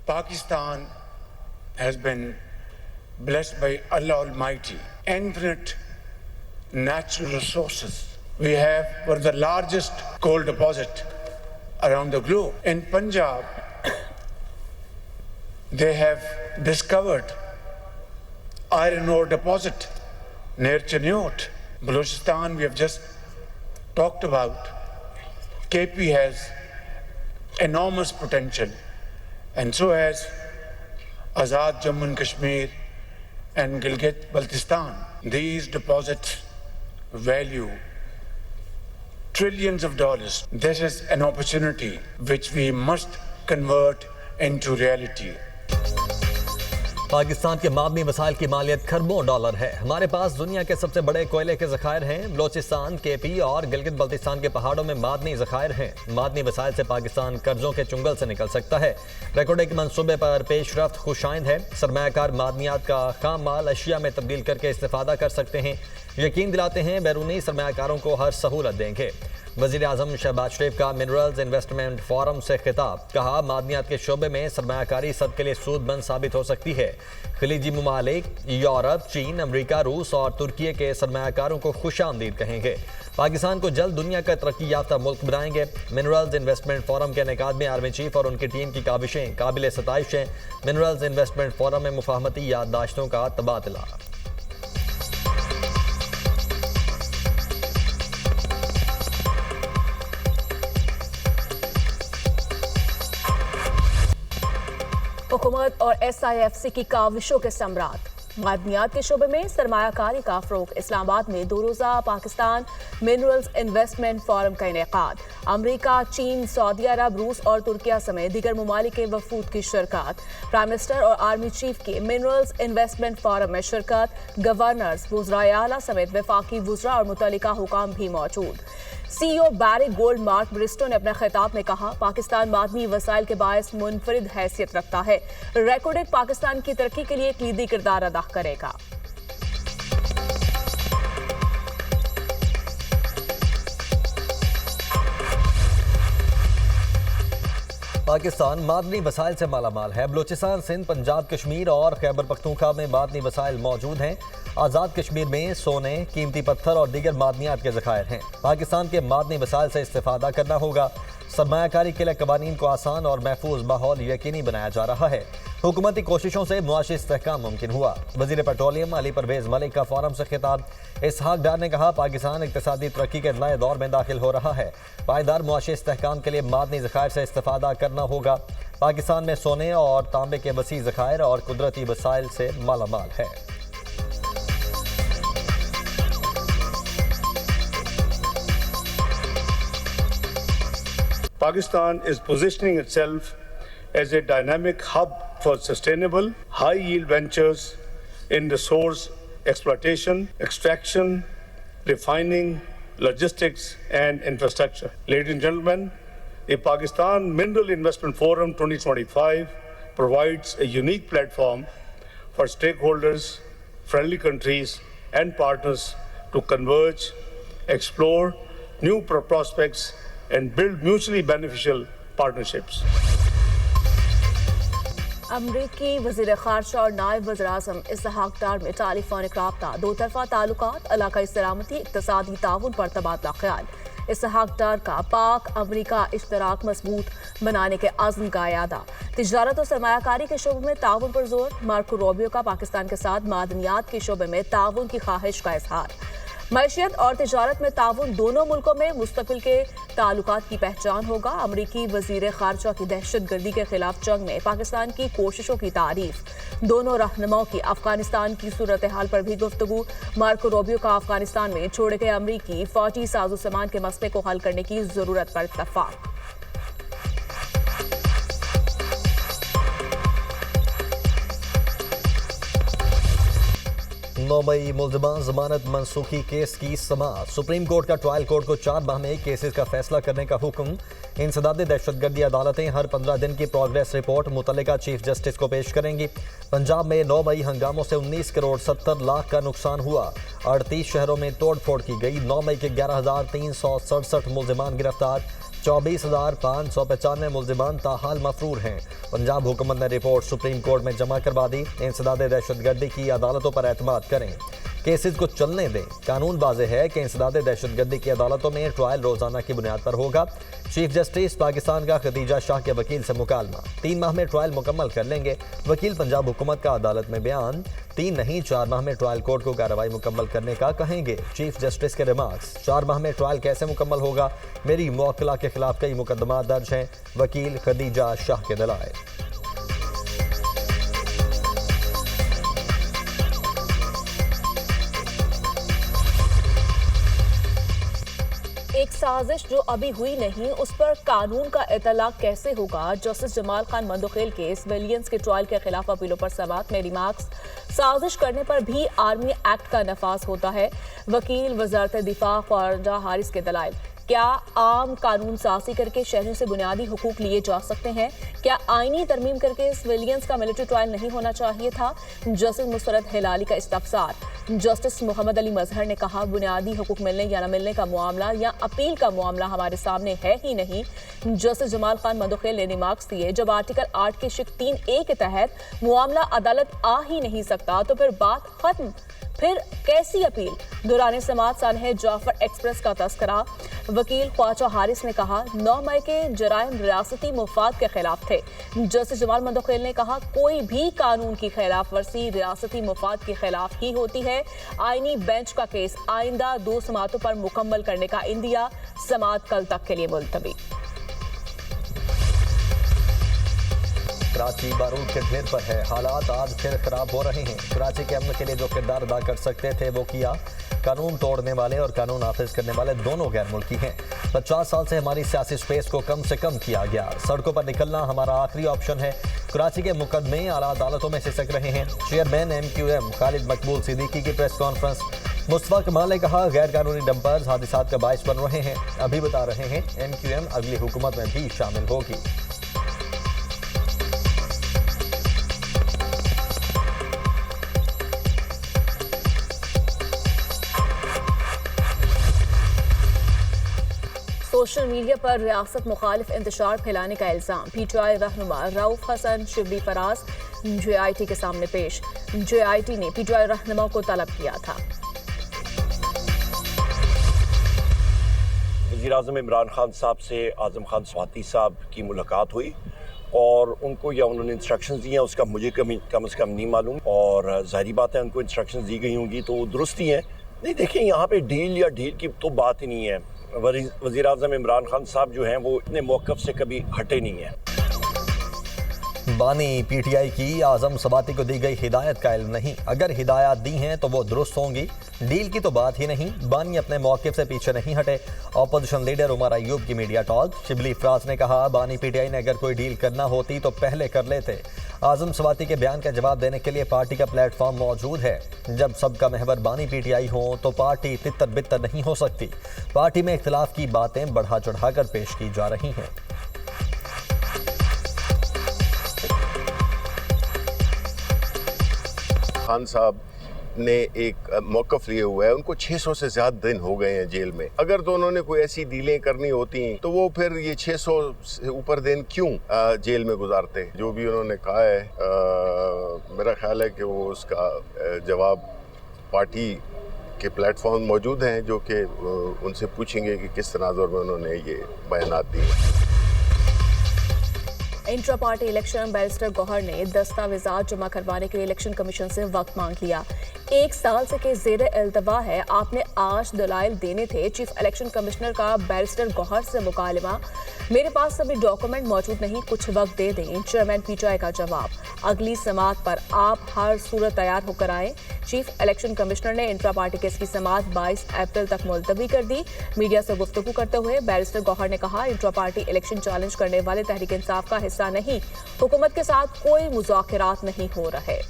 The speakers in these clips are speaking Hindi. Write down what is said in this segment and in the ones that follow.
Pakistan has been blessed by Allah Almighty, infinite natural resources. We have one of the largest coal deposit around the globe. In Punjab, they have discovered iron ore deposit near Chaniot. Balochistan, we have just talked about. KP has enormous potential, and so has Azad Jammu and Kashmir and Gilgit-Baltistan. These deposits value trillions of dollars. This is an opportunity which we must convert into reality. Pakistan के मादनी वसाइल की मालियत खरबों डॉलर है। हमारे पास दुनिया के सबसे बड़े कोयले के ज़खायर हैं। बलोचिस्तान, केपी और गिलगित बल्तिस्तान के पहाड़ों में मादनी ज़खायर हैं। मादनी वसाइल से पाकिस्तान कर्जों के चुंगल से निकल सकता है। रिकॉर्डिंग के मंसूबे पर पेशरफ्त खुशाइंद है। सरमायाकार मादनियात का खाम माल अशिया में तब्दील करके इस्तेफादा कर सकते हैं। यकीन दिलाते हैं बैरूनी सरमायाकारों को हर सहूलत देंगे। वज़ीर आज़म शहबाज शरीफ का मिनरल्स इन्वेस्टमेंट फोरम से खिताब। कहा, मादनियात के शोबे में सरमायाकारी सबके लिए सूदमंद साबित हो सकती है। खलीजी ममालिक, यूरोप, चीन, अमरीका, रूस और तुर्की के सरमायाकारों को खुशामदीद कहेंगे। पाकिस्तान को जल्द दुनिया का तरक्की याफ्ता मुल्क बनाएंगे। मिनरल्स इन्वेस्टमेंट फोरम के इनेकाद में आर्मी चीफ और उनकी टीम की काविशें काबिल सताइश हैं। मिनरल्स इन्वेस्टमेंट फोरम में मुफाहमती याददाश्तों का तबादला। हुकूमत और SIFC की काविशों के सम्राट। मादनियात के शोबे में सरमायाकारी का फ़रोग़। इस्लामाबाद में 2 रोज़ा पाकिस्तान मिनरल्स इन्वेस्टमेंट फोरम का इनेकाद। अमरीका, चीन, सऊदी अरब, रूस और तुर्किया समेत दीगर ममालिक के वफूद की शिरकत। प्राइम मिनिस्टर और आर्मी चीफ की मिनरल्स इन्वेस्टमेंट फोरम में शिरकत। गवर्नर्स, वुज़राए आला समेत वफाकी वुज़रा और मुतल्लिका हुकाम भी मौजूद। CEO Barrick Gold Mark Bristow ने अपने खिताब में कहा, पाकिस्तान मादनी वसाइल के बायस मुनफरिद हैसियत रखता है। रिकॉर्डिंग पाकिस्तान की तरक्की के लिए कलीदी किरदार अदा करेगा। पाकिस्तान मादनी वसाइल से मालामाल है। बलूचिस्तान, सिंध, पंजाब, कश्मीर और खैबर पख्तूनख्वा में मादनी वसाइल मौजूद हैं। आज़ाद कश्मीर में सोने, कीमती पत्थर और दीगर मादनियात के ज़खायर हैं। पाकिस्तान के मादनी वसाइल से इस्तेफादा करना होगा। सरमायाकारी के लिए कवानीन को आसान और महफूज माहौल यकीनी बनाया जा रहा है। हुकूमती कोशिशों से मुआशी इस्तेहकाम मुमकिन हुआ। वज़ीर पेट्रोलियम अली परवेज़ मलिक का फोरम से खिताब। इसहाक डार ने कहा, पाकिस्तान इक़्तिसादी तरक्की के नए दौर में दाखिल हो रहा है। पायदार मुआशी इस्तेहकाम के लिए मादनी ज़खायर से इस्तेफादा करना होगा। पाकिस्तान में सोने और तांबे के वसी ज़खायर और कुदरती वसाइल से मालामाल है। Pakistan is positioning itself as a dynamic hub for sustainable, high-yield ventures in resource exploitation, extraction, refining, logistics, and infrastructure. Ladies and gentlemen, the Pakistan Mineral Investment Forum 2025 provides a unique platform for stakeholders, friendly countries, and partners to converge, explore new prospects, and build mutually beneficial partnerships. अमरीकी वज़ीर ख़ारजा और नायब वज़ीर-ए-आज़म इसहाक डार में टेलीफोनिक राब्ता। 2 तरफ़ा ताल्लुकात, इलाक़ाई सलामती, इक़्तिसादी ताउन पर तबादला ख्याल। इसहाक डार का पाक अमरीका इश्तराक मजबूत बनाने के अज़्म का यादा। तिजारत और सरमायाकारी के शोबे में ताउन पर जोर। मार्को रूबियो का पाकिस्तान के साथ मादनियात के शोबे में ताउन की ख्वाहिश का इजहार। मैशियत और तिजारत में ताउन दोनों मुल्कों में मुस्तक़बिल के ताल्लुकात की पहचान होगा। अमरीकी वज़ीर ख़ारजा की दहशतगर्दी के खिलाफ जंग में पाकिस्तान की कोशिशों की तारीफ। दोनों रहनुमाओं की अफगानिस्तान की सूरत हाल पर भी गुफ्तगू। मार्को रूबियो का अफगानिस्तान में छोड़े गए अमरीकी फौजी साजो सामान के मसले को हल करने की ज़रूरत पर इत्तफ़ाक़। 9 मई मुल्ज़िमान जमानत मनसूखी केस की समाअत। सुप्रीम कोर्ट का ट्रायल कोर्ट को 4 माह में केसेस का फैसला करने का हुक्म। इंसदादी दहशतगर्दी अदालतें हर 15 दिन की प्रोग्रेस रिपोर्ट मुतल्लिका चीफ जस्टिस को पेश करेंगी। पंजाब में 9 मई हंगामों से 19 करोड़ 70 लाख का नुकसान हुआ। 38 शहरों में तोड़ फोड़ की गई। 9 मई के 11,367 मुल्ज़िमान गिरफ्तार। 24,595 मुल्जिमान ताहाल मफरूर हैं। पंजाब हुकूमत ने रिपोर्ट सुप्रीम कोर्ट में जमा करवा दी। इंसदाद दहशतगर्दी की अदालतों पर एतमाद करें, केसेस को चलने दें। कानून वाज़ेह है कि इंसदाद दहशतगर्दी की अदालतों में ट्रायल रोजाना की बुनियाद पर होगा। चीफ जस्टिस पाकिस्तान का खदीजा शाह के वकील से मुकालमा, 3 माह में ट्रायल मुकम्मल कर लेंगे। वकील पंजाब हुकूमत का अदालत में बयान, 3 नहीं 4 माह में ट्रायल कोर्ट को कार्रवाई मुकम्मल करने का कहेंगे। चीफ जस्टिस के रिमार्क्स, 4 माह में ट्रायल कैसे मुकम्मल होगा, मेरी मुवक्किला के खिलाफ कई मुकदमा दर्ज हैं। वकील खदीजा शाह के दलाइल। एक साजिश जो अभी हुई नहीं, उस पर कानून का इतलाक कैसे होगा। Justice Jamal Khan Mandokhel case Williams के ट्रायल के खिलाफ अपीलों पर समाअत में रिमार्क्स, साजिश करने पर भी आर्मी एक्ट का नफाज होता है। वकील वजारत दिफा ख्वाजा हारिस के दलाइल, क्या आम कानून साजी करके शहरों से बुनियादी हुकूक लिए जा सकते हैं? क्या आईनी तरमीम करके सिविलियंस का मिलिट्री ट्रायल नहीं होना चाहिए था? जस्टिस मुसरत हिलाली का इस्तफसार। जस्टिस मोहम्मद अली मजहर ने कहा, बुनियादी हुकूक मिलने या न मिलने का मामला या अपील का मामला हमारे सामने है ही नहीं। जस्टिस जमाल खान मंदोखेल ने रिमार्क्स दिए, जब आर्टिकल 8 के शिक 3A के तहत मामला अदालत आ ही नहीं सकता तो फिर बात खत्म, फिर कैसी अपील? दौरान समाअत सानह जाफर एक्सप्रेस का तस्करा। वकील ख्वाजा हारिस ने कहा, 9 मई के जराइम रियासती मुफाद के खिलाफ थे। जस्टिस जमाल मंदोखेल ने कहा, कोई भी कानून की खिलाफ वर्जी रियासती मुफाद के खिलाफ ही होती है। आईनी बेंच का केस आइंदा 2 समाअतों पर मुकम्मल करने का इंदिया, समाअत कल तक के लिए मुलतवी। कराची बारूद के ढेर पर है, हालात आज फिर खराब हो रहे हैं। कराची के अमन के लिए जो किरदार अदा कर सकते थे वो किया। कानून तोड़ने वाले और कानून नाफिज करने वाले दोनों गैर मुल्की हैं। 50 साल से हमारी सियासी स्पेस को कम से कम किया गया। सड़कों पर निकलना हमारा आखिरी ऑप्शन है। कराची के मुकदमे आला अदालतों में सिसक रहे हैं। चेयरमैन MQM खालिद मकबूल सिद्दीकी की प्रेस कॉन्फ्रेंस। मुस्तफा कमाल ने कहा, गैर कानूनी डंपर्स हादिसात का बाइस बन रहे हैं। अभी बता रहे हैं MQM अगली हुकूमत में भी शामिल होगी। सोशल मीडिया पर रियासत मुखालिफ इंतशार फैलाने का इल्जाम। PTI रहनुमा रऊफ हसन शिबली फराज JIT के सामने पेश। JIT ने PTI रहनुमा को तलब किया था। वज़ीर-ए-आज़म इमरान खान साहब से आज़म खान स्वाति साहब की मुलाकात हुई और उनको या उन्होंने इंस्ट्रक्शंस दी हैं, उसका मुझे कम से कम नहीं मालूम। और ज़ाहिर बात है उनको इंस्ट्रक्शंस दी गई होंगी तो दुरुस्त ही है। नहीं, देखिए यहाँ पे डील या ढील की तो बात ही नहीं है। वज़ीर-ए-आज़म इमरान खान साहब जो हैं वो इतने मौक़िफ़ से कभी हटे नहीं हैं। बानी PTI की आज़म स्वाति को दी गई हिदायत का इल्म नहीं, अगर हिदायत दी हैं तो वो दुरुस्त होंगी। डील की तो बात ही नहीं। बानी अपने मौक़िफ़ से पीछे नहीं हटे। अपोजिशन लीडर उमर अयूब की मीडिया टॉक। शिबली फराज ने कहा, बानी PTI ने अगर कोई डील करना होती तो पहले कर लेते। आज़म स्वाति के बयान का जवाब देने के लिए पार्टी का प्लेटफॉर्म मौजूद है। जब सबका महवर बानी PTI हो तो पार्टी तितर बितर नहीं हो सकती। पार्टी में इख्तिलाफ की बातें बढ़ा चढ़ाकर पेश की जा रही हैं। खान साहब ने एक मौक़िफ़ लिए हुआ है, उनको 600 से ज़्यादा दिन हो गए हैं जेल में। अगर तो उन्होंने कोई ऐसी डीलें करनी होती तो वो फिर ये 600 से ऊपर दिन क्यों जेल में गुजारते। जो भी उन्होंने कहा है मेरा ख्याल है कि वो उसका जवाब पार्टी के प्लेटफॉर्म मौजूद हैं जो कि उनसे पूछेंगे कि किस तनाज़ुर में उन्होंने ये बयानात दिए। Intra party election barrister Gohar ने दस्तावेजात जमा करवाने के लिए इलेक्शन कमीशन से वक्त मांग लिया। 1 साल से के जेर इल्तवा है, आपने आज दलाइल देने थे। चीफ इलेक्शन कमिश्नर का बैरिस्टर गौहर से मुकालमा, मेरे पास सभी डॉक्यूमेंट मौजूद नहीं, कुछ वक्त दे दें। चेयरमैन PTI का जवाब, अगली समाअत पर आप हर सूरत तैयार होकर आए। चीफ इलेक्शन कमिश्नर ने इंट्रा पार्टी केस की समाअत 22 अप्रैल तक मुलतवी कर दी। मीडिया से गुफ्तगू करते हुए बैरिस्टर गौहर ने कहा, इंट्रा पार्टी इलेक्शन चैलेंज करने वाले तहरीक इंसाफ का हिस्सा नहीं, हुकूमत के साथ कोई मुज़ाकरात नहीं हो रहे।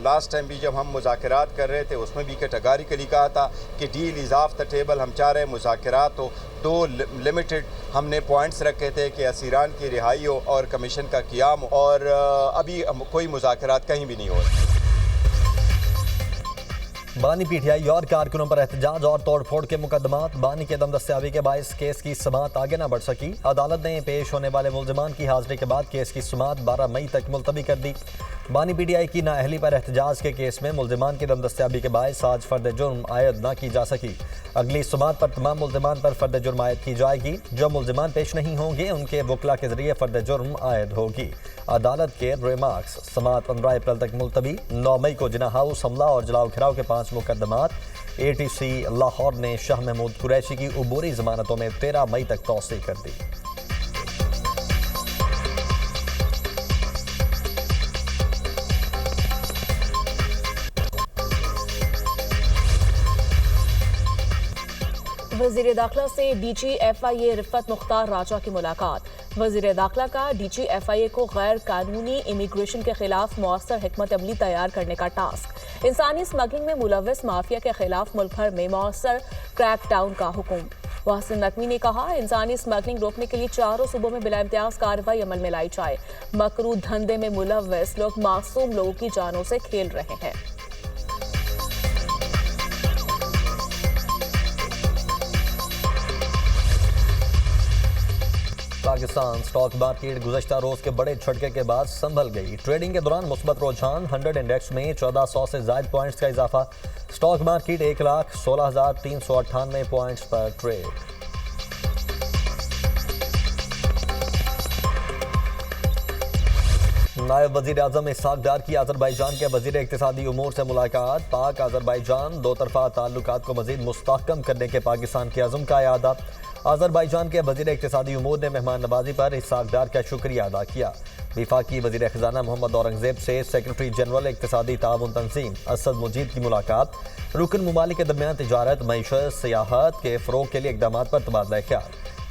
लास्ट टाइम भी जब हम मुज़ाकरात कर रहे थे उसमें भी कैटेगरिकली कहा था कि deal is of the table, हम चाह रहे हैं मुज़ाकरात हो। 2 लिमिटेड हमने पॉइंट्स रखे थे कि असीरान की रिहाई हो और कमीशन का क़याम हो, और अभी कोई मुज़ाकरात कहीं भी नहीं हो रहे। बानी पीटीआई और कारकुनों पर एहतजाज और तोड़फोड़ के मुकदमात। बानी के दम दस्तियाबी के बायस केस की समाअत आगे न बढ़ सकी। अदालत ने पेश होने वाले मुल्जिमान की हाजिरी के बाद केस की समाअत 12 मई तक मुलतवी कर दी। बानी पीटीआई की नाअहली पर एहतजाज के केस में मुल्जिमान की दम दस्तियाबी के बायस आज फर्द जुर्म आयद न की जा सकी। अगली समाअत पर तमाम मुल्जिमान पर फर्द जुर्म आयद की जाएगी। जो मुल्जिमान पेश नहीं होंगे उनके वकला के जरिए फर्द जुर्म आयद होगी। अदालत के रिमार्क्स। समाअत 15 अप्रैल तक मुलतवी। 9 मई को जिना हाउस हमला और जलाओ घिराव के 5 मुकदमात। ATC लाहौर ने शाह महमूद कुरैशी की उबूरी जमानतों में 13 मई तक तौसीह कर दी। वजीर दाखिला से DG FIA रिफत मुख्तार राजा की मुलाकात। वजीर दाखिला का DG FIA को गैर कानूनी इमिग्रेशन के खिलाफ मौसर हिकमत अमली तैयार करने का टास्क। इंसानी स्मगलिंग में मुलव्वस माफिया के खिलाफ मुल्क भर में मौसर क्रैकडाउन का हुक्म। वासिन नकवी ने कहा, इंसानी स्मगलिंग रोकने के लिए चारों सूबों में बिला इम्तियाज कार्रवाई अमल में लाई जाए। मकरू धंधे में मुलव्वस लोग मासूम लोगों की जानों से खेल रहे हैं। पाकिस्तान स्टॉक मार्केट गुज़श्ता रोज के बड़े झटके के बाद संभल गई। ट्रेडिंग के दौरान मुस्बत रुझान। 100 इंडेक्स में 1400 से ज्यादा पॉइंट्स का इजाफा। स्टॉक मार्केट 1,16,398 पॉइंट्स पर ट्रेड। नायब वजीर आजम इसहाक डार की अजरबैजान के वजीर इक्तिसादी उमूर से मुलाकात। पाक अजरबैजान दो तरफा ताल्लुकात को मजीद मुस्तहकम करने के पाकिस्तान के अज़म का यादा। अजरबैजान के वजीर इक्तिसादी उमूर ने मेहमान नवाजी पर इसहाक डार का शुक्रिया अदा किया। विफाकी वजीर खजाना मोहम्मद औरंगजेब से सेक्रेटरी जनरल इक्तिसादी ताउन तंजीम असद मुजीद की मुलाकात। रुकन ममालिक के दरमियान तिजारत, मईशत, सियाहत के फ़रोग के लिए इक़दामात पर तबादला ख्याल।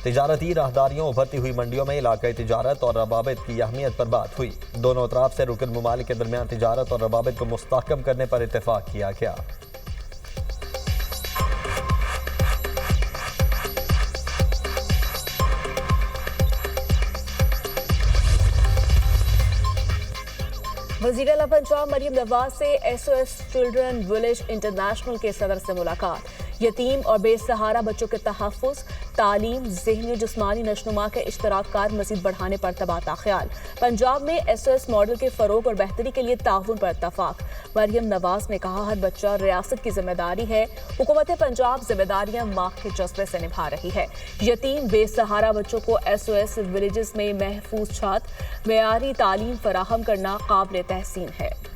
तिजारती राहदारियों, उभरती हुई मंडियों में इलाकाई तिजारत और रवाबित की अहमियत पर बात हुई। दोनों अतराफ से रुकन ममालिक के दरमियान तिजारत और रवाबित को मुस्तहकम करने पर इत्तेफाक किया गया। वज़ीर आला पंजाब मरियम नवाज से SOS चिल्ड्रन विलेज इंटरनेशनल के सदर से मुलाकात। यतीम और बेसहारा बच्चों के तहफ़्फ़ुज़, तालीम, ज़हनी और जिस्मानी नशनुमा के इश्तराककार मज़ीद बढ़ाने पर तबादला ख्याल। पंजाब में SOS मॉडल के फ़रोग और बेहतरी के लिए ताउन पर इत्तफ़ाक़। मरियम नवाज ने कहा, हर बच्चा रियासत की जिम्मेदारी है। हुकूमत पंजाब जिम्मेदारियां माँ के जज्बे से निभा रही है। यतीम बेसहारा बच्चों को SOS विलेजेस में महफूज छत, मेयारी तालीम फराहम करना काबिल तहसीन है।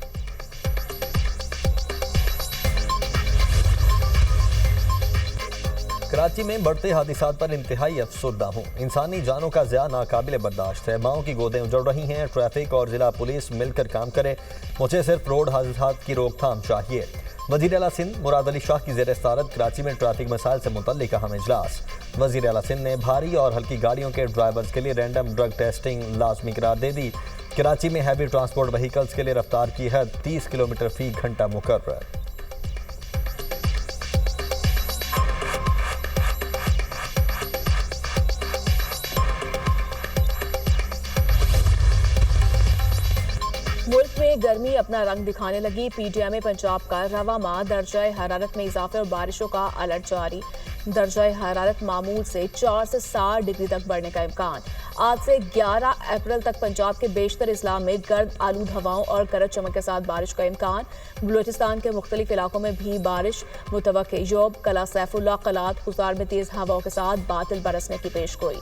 कराची में बढ़ते हादिसात पर इंतहाई अफसुर्दा हूँ। इंसानी जानों का ज़िया नाकाबिले बर्दाश्त है। माओं की गोदें उजड़ रही हैं। ट्रैफिक और जिला पुलिस मिलकर काम करे। मुझे सिर्फ रोड हादिसात की रोकथाम चाहिए। वज़ीर आला सिंध मुराद अली शाह की ज़ेर सदारत कराची में ट्रैफिक मसाइल से मुतल्लिक अहम इजलास। वज़ीर आला सिंध ने भारी और हल्की गाड़ियों के ड्राइवर्स के लिए रैंडम ड्रग टेस्टिंग लाजमी करार दे दी। कराची में हैवी ट्रांसपोर्ट व्हीकल्स के लिए रफ्तार की हद 30 किलोमीटर फी घंटा मुकर्रर। मुल्क में गर्मी अपना रंग दिखाने लगी। PTI में पंजाब का रवा माह दर्जा हरारत में इजाफे और बारिशों का अलर्ट जारी। दर्जा हरारत मामूल से 4 से 7 डिग्री तक बढ़ने का इम्कान। आज से 11 अप्रैल तक पंजाब के बेशतर इस्लाम में गर्द आलूद हवाओं और गरज चमक के साथ बारिश का इम्कान। बलूचिस्तान के मुख्तलिफ इलाकों में भी बारिश मुतवक्के। योब, कला सैफुल्ला, कलात, खुजार में तेज हवाओं के साथ बादल बरसने की पेशगोई।